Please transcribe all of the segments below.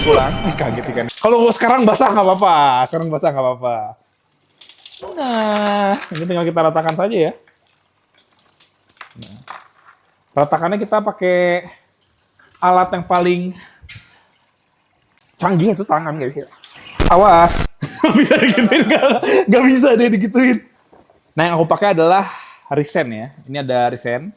pulang. Kaget ikan. Kalau sekarang basah nggak apa-apa. Sekarang basah nggak apa-apa. Nah, ini tinggal kita ratakan saja ya. Nah, ratakannya kita pakai alat yang paling canggih itu tangan guys ya. Awas, bisa digituin nggak bisa deh digituin. Nah yang aku pakai adalah Risen ya. Ini ada Risen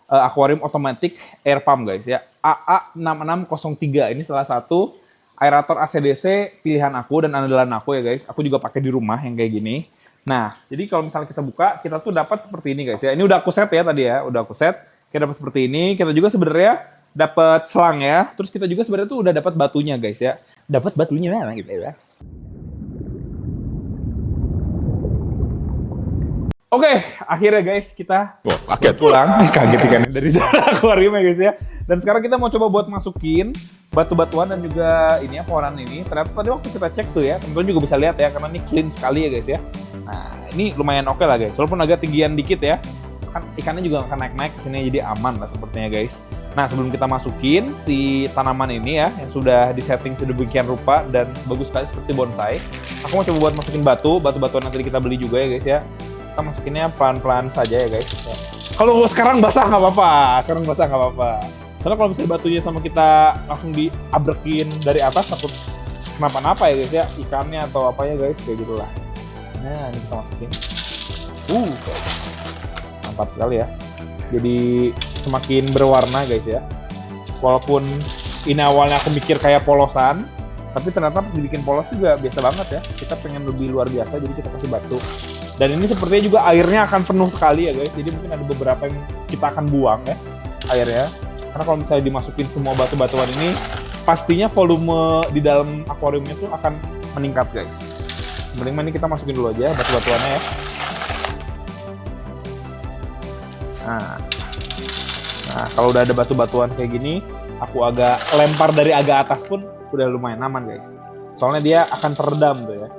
Aquarium Automatic Air Pump guys ya. AA6603 ini salah satu aerator ACDC pilihan aku dan andalan aku ya guys. Aku juga pakai di rumah yang kayak gini. Nah, jadi kalau misalnya kita buka, kita tuh dapat seperti ini guys ya. Ini udah aku set ya tadi ya, udah aku set. Kita dapat seperti ini. Kita juga sebenarnya dapat selang ya. Terus kita juga sebenarnya tuh udah dapat batunya guys ya. Dapat batunya mana gitu ya. Oke, akhirnya guys kita pulang. Kaget ikan dari akuarium ya guys ya. Dan sekarang kita mau coba buat masukin batu-batuan dan juga ini ya pewarnaan ini. Ternyata tadi waktu kita cek tuh ya, teman-teman juga bisa lihat ya karena ini clean sekali ya guys ya. Nah, ini lumayan oke lah guys. Walaupun agak tinggian dikit ya. Kan ikannya juga akan naik-naik ke sini jadi aman lah sepertinya guys. Nah, sebelum kita masukin si tanaman ini ya yang sudah disetting sedemikian rupa dan bagus sekali seperti bonsai, aku mau coba buat masukin batu-batuan yang tadi kita beli juga ya guys ya. Kita masukinnya pelan-pelan saja ya guys. Kalau sekarang basah nggak apa-apa, sekarang basah nggak apa-apa. Soalnya kalau misalnya batunya sama kita langsung diabrekin dari atas takut kenapa-napa ya guys ya, ikannya atau apa ya guys, kayak gitulah. Nah ini kita masukin. Mantap sekali ya. Jadi semakin berwarna guys ya. Walaupun ini awalnya aku mikir kayak polosan, tapi ternyata pas dibikin polos juga biasa banget ya. Kita pengen lebih luar biasa, jadi kita kasih batu. Dan ini sepertinya juga airnya akan penuh sekali ya guys. Jadi mungkin ada beberapa yang kita akan buang ya airnya. Karena kalau misalnya dimasukin semua batu-batuan ini, pastinya volume di dalam akuariumnya tuh akan meningkat guys. Mending ini kita masukin dulu aja batu-batuannya ya. Nah, kalau udah ada batu-batuan kayak gini, aku agak lempar dari agak atas pun udah lumayan aman guys. Soalnya dia akan teredam tuh ya.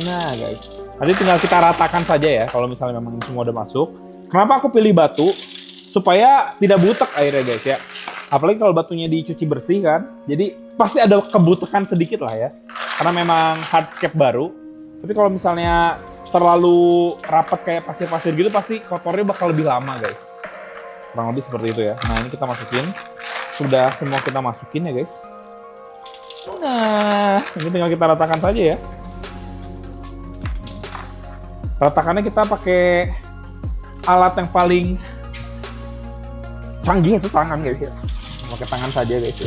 Nah guys, nanti tinggal kita ratakan saja ya kalau misalnya memang semua udah masuk. Kenapa aku pilih batu? Supaya tidak butek airnya guys ya. Apalagi kalau batunya dicuci bersih kan, jadi pasti ada kebutekan sedikit lah ya. Karena memang hardscape baru. Tapi kalau misalnya terlalu rapat kayak pasir-pasir gitu, pasti kotornya bakal lebih lama guys. Kurang lebih seperti itu ya. Nah ini kita masukin. Sudah semua kita masukin ya guys. Nah ini tinggal kita ratakan saja ya. Ratakannya kita pakai alat yang paling canggih itu tangan guys ya. Pakai tangan saja guys.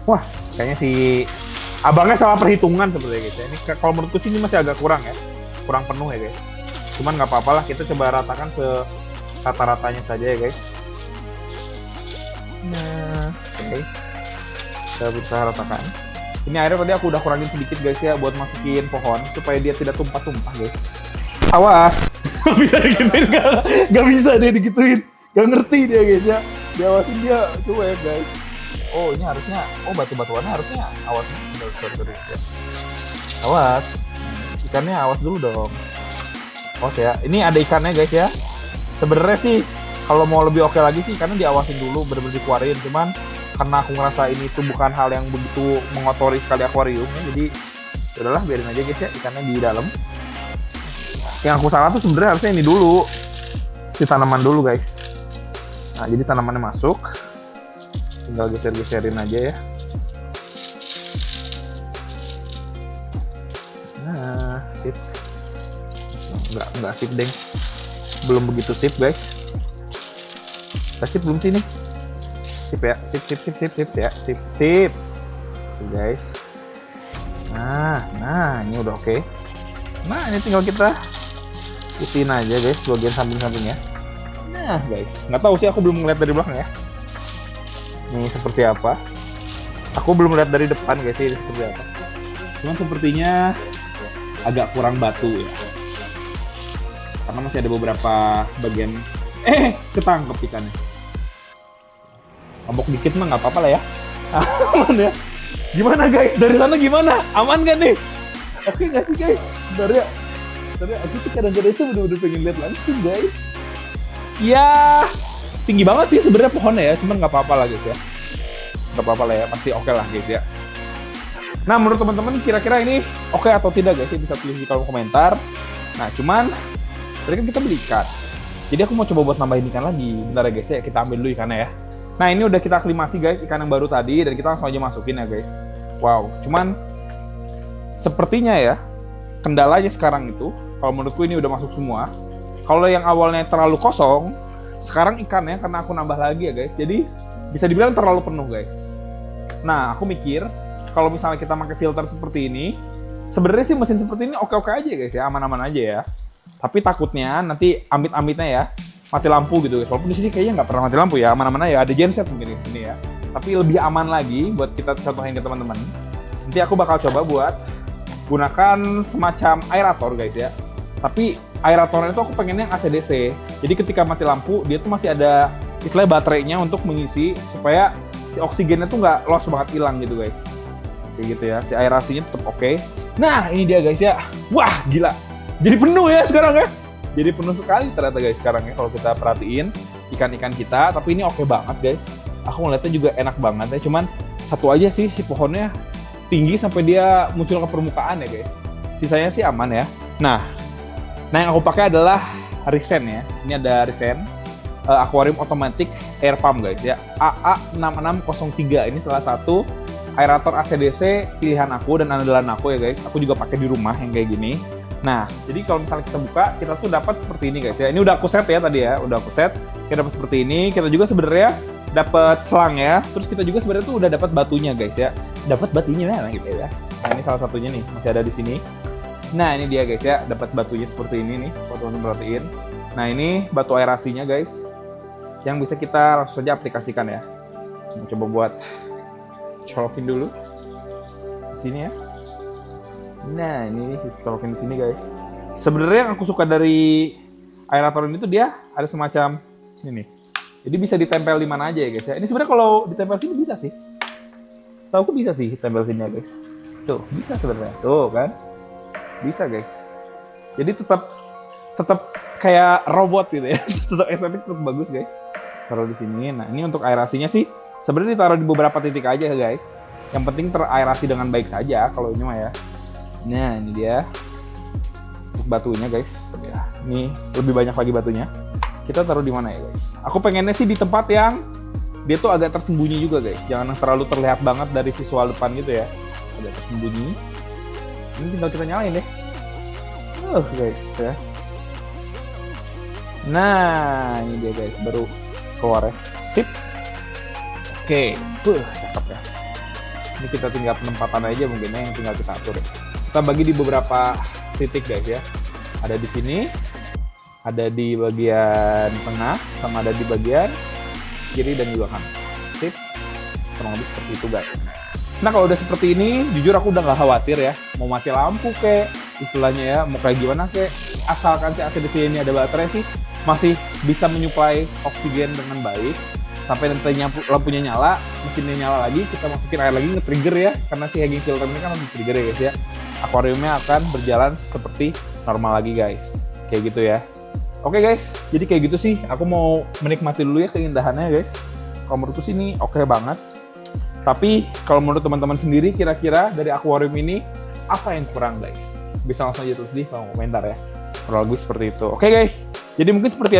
Wah, kayaknya si abangnya salah perhitungan seperti gitu. Ini kalau menurutku sih ini masih agak kurang ya. Kurang penuh ya guys. Cuman nggak apa-apa lah, kita coba ratakan serata-ratanya saja ya guys. Nah, oke. Kita berusaha ratakan. Ini airnya tadi aku udah kurangin sedikit guys ya buat masukin pohon supaya dia tidak tumpah-tumpah guys. Awas, bisa digituin nggak bisa deh digituin, nggak ngerti dia guys ya. Diawasin dia cuek guys. Oh ini harusnya, batu-batuannya harusnya awas. Awas, ikannya awas dulu dong. Awas ya, ini ada ikannya guys ya. Sebenarnya sih kalau mau lebih oke lagi sih ikannya diawasin dulu, bener-bener dikeluarin. Cuman karena aku ngerasa ini tuh bukan hal yang begitu mengotori sekali akuarium ya, jadi udahlah biarin aja guys ya ikannya di dalam. Yang aku salah tuh sebenarnya harusnya ini dulu, si tanaman dulu guys. Nah jadi tanamannya masuk, tinggal geser-geserin aja ya. Nah sip, nggak sip deng, belum begitu sip guys. Sip belum sih nih? Sip ya, sip ya, sip guys. Nah ini udah oke. Nah ini tinggal kita isiin aja guys bagian samping-sampingnya. Nah guys, nggak tahu sih aku belum ngeliat dari belakang ya. Ini seperti apa? Aku belum lihat dari depan guys ini seperti apa. Cuman sepertinya agak kurang batu ya. Karena masih ada beberapa bagian ketangkep ikannya. Mabok dikit mah nggak apa-apa lah ya. Aman ya. Gimana guys? Dari sana gimana? Aman gak nih? Oke nggak sih guys? Bentar ya. Aku tuh kadang-kadang itu udah pengen lihat langsung guys. Ya, tinggi banget sih sebenarnya pohonnya ya, cuman nggak apa-apa lah guys ya. Nggak apa-apa lah ya, pasti oke lah guys ya. Nah, menurut teman-teman kira-kira ini oke atau tidak guys ya, bisa tulis di kolom komentar. Nah, cuman tadi kan kita beli ikan. Jadi aku mau coba buat nambahin ikan lagi. Bentar ya guys ya, kita ambil dulu ikannya ya. Nah, ini udah kita aklimasi guys, ikan yang baru tadi, dan kita langsung aja masukin ya guys. Wow, cuman sepertinya ya, kendalanya sekarang itu, kalau menurutku ini udah masuk semua. Kalau yang awalnya terlalu kosong, sekarang ikannya karena aku nambah lagi ya guys, jadi bisa dibilang terlalu penuh guys. Nah, aku mikir kalau misalnya kita pakai filter seperti ini, sebenarnya sih mesin seperti ini oke-oke aja guys ya, aman-aman aja ya. Tapi takutnya nanti amit-amitnya ya mati lampu gitu guys. Walaupun di sini kayaknya nggak pernah mati lampu ya, aman-aman aja. Ada genset mungkin di sini ya. Tapi lebih aman lagi buat kita contohin ke teman-teman. Nanti aku bakal coba buat gunakan semacam aerator guys ya. Tapi aeratornya itu aku pengennya yang AC/DC. Jadi ketika mati lampu, dia tuh masih ada istilahnya baterainya untuk mengisi supaya si oksigennya tuh nggak loss banget hilang gitu guys. Kayak gitu ya, si aerasinya tetap oke. Nah, ini dia guys ya. Wah, gila. Jadi penuh ya sekarang ya. Jadi penuh sekali ternyata guys sekarang ya kalau kita perhatiin ikan-ikan kita. Tapi ini oke banget guys. Aku ngeliatnya juga enak banget ya. Cuman satu aja sih si pohonnya tinggi sampai dia muncul ke permukaan ya guys. Sisanya sih aman ya. Nah yang aku pakai adalah Risen ya. Ini ada Risen Aquarium Automatic Air Pump guys ya. AA6603. Ini salah satu aerator AC/DC pilihan aku dan andalan aku ya guys. Aku juga pakai di rumah yang kayak gini. Nah, jadi kalau misalnya kita buka, kita tuh dapat seperti ini guys ya. Ini udah aku set ya tadi ya, udah aku set. Kita dapat seperti ini. Kita juga sebenarnya dapat selang ya. Terus kita juga sebenarnya tuh udah dapat batunya guys ya. Dapat batunya mana gitu ya. Nah, ini salah satunya nih, masih ada di sini. Nah, ini dia guys ya, dapat batunya seperti ini nih. Kalau teman-teman perhatiin. Nah, ini batu aerasinya guys. Yang bisa kita langsung saja aplikasikan ya. Coba buat colokin dulu di sini ya. Nah, ini colokin di sini guys. Sebenarnya yang aku suka dari aerator ini tuh dia ada semacam ini nih. Jadi bisa ditempel di mana aja ya guys ya. Ini sebenarnya kalau ditempel sini bisa sih. Tahu aku bisa sih tempel sini ya guys. Tuh, bisa sebenarnya. Tuh kan. Bisa guys. Jadi tetap kayak robot gitu ya. Tetap estetik, tetap bagus guys. Taruh di sini. Nah, ini untuk aerasinya sih sebenarnya ditaruh di beberapa titik aja guys. Yang penting teraerasi dengan baik saja kalau ini mah ya. Nah, ini dia untuk batunya guys. Ya, ini lebih banyak lagi batunya. Kita taruh di mana ya guys? Aku pengennya sih di tempat yang dia tuh agak tersembunyi juga guys. Jangan terlalu terlihat banget dari visual depan gitu ya. Agak tersembunyi. Ini tinggal kita nyalain deh. Guys ya. Nah, ini dia guys, baru keluar ya. Sip. Oke, cakep ya. Ini kita tinggal penempatan aja mungkin ya, yang tinggal kita atur ya. Kita bagi di beberapa titik guys ya. Ada di sini, ada di bagian tengah, sama ada di bagian kiri dan juga kanan. Sip. Kurang lebih seperti itu guys. Nah, kalau udah seperti ini, jujur aku udah nggak khawatir ya. Mau mati lampu kek, istilahnya ya, mau kayak gimana kek. Asalkan si AC/DC ini ada baterai sih, masih bisa menyuplai oksigen dengan baik. Sampai nanti lampunya nyala, mesinnya nyala lagi, kita masukin air lagi, nge-trigger ya. Karena si hanging filter ini kan harus trigger ya guys ya. Akuariumnya akan berjalan seperti normal lagi guys. Kayak gitu ya. Oke guys, jadi kayak gitu sih. Aku mau menikmati dulu ya keindahannya guys. Kalau menurutku sih ini oke banget. Tapi kalau menurut teman-teman sendiri, kira-kira dari akuarium ini apa yang kurang guys? Bisa langsung aja tulis di kolom komentar ya. Kurang lebih seperti itu. Oke guys, jadi mungkin seperti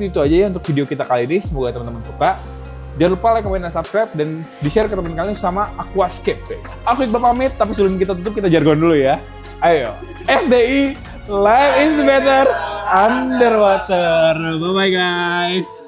itu aja ya untuk video kita kali ini. Semoga teman-teman suka. Jangan lupa like, comment, dan subscribe, dan di-share ke teman kalian sama Aquascape guys. Aku Iqbal pamit, tapi sebelum kita tutup, kita jargon dulu ya. Ayo, SDI, life is better underwater. Bye-bye guys.